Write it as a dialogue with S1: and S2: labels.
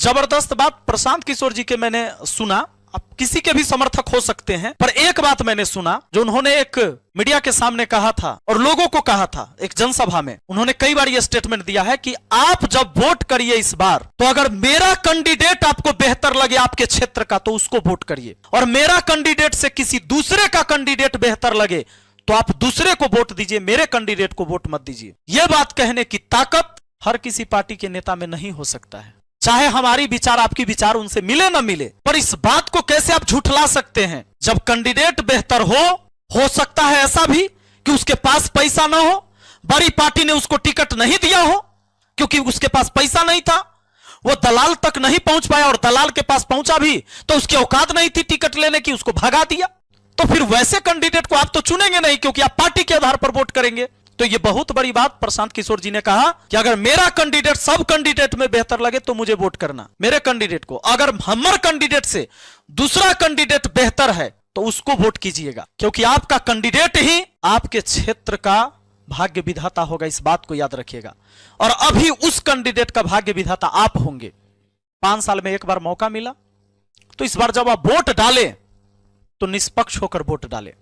S1: जबरदस्त बात प्रशांत किशोर जी के मैंने सुना। आप किसी के भी समर्थक हो सकते हैं, पर एक बात मैंने सुना जो उन्होंने एक मीडिया के सामने कहा था और लोगों को कहा था एक जनसभा में। उन्होंने कई बार यह स्टेटमेंट दिया है कि आप जब वोट करिए इस बार, तो अगर मेरा कैंडिडेट आपको बेहतर लगे आपके क्षेत्र का तो उसको वोट करिए, और मेरा कैंडिडेट से किसी दूसरे का कैंडिडेट बेहतर लगे तो आप दूसरे को वोट दीजिए, मेरे कैंडिडेट को वोट मत दीजिए। यह बात कहने की ताकत हर किसी पार्टी के नेता में नहीं हो सकता है, चाहे हमारी विचार आपकी विचार उनसे मिले ना मिले। पर इस बात को कैसे आप झुठला सकते हैं? जब कैंडिडेट बेहतर हो सकता है ऐसा भी कि उसके पास पैसा ना हो, बड़ी पार्टी ने उसको टिकट नहीं दिया हो क्योंकि उसके पास पैसा नहीं था, वो दलाल तक नहीं पहुंच पाया, और दलाल के पास पहुंचा भी तो उसकी औकात नहीं थी टिकट लेने की, उसको भगा दिया। तो फिर वैसे कैंडिडेट को आप तो चुनेंगे नहीं, क्योंकि आप पार्टी के आधार पर वोट करेंगे। तो ये बहुत बड़ी बात प्रशांत किशोर जी ने कहा कि अगर मेरा कैंडिडेट सब कैंडिडेट में बेहतर लगे तो मुझे वोट करना, मेरे कैंडिडेट को। अगर हमारे कैंडिडेट से दूसरा कैंडिडेट बेहतर है तो उसको वोट कीजिएगा, क्योंकि आपका कैंडिडेट ही आपके क्षेत्र का भाग्य विधाता होगा, इस बात को याद रखिएगा। और अभी उस कैंडिडेट का भाग्य विधाता आप होंगे। 5 साल में एक बार मौका मिला, तो इस बार जब आप वोट डालें तो निष्पक्ष होकर वोट डालें।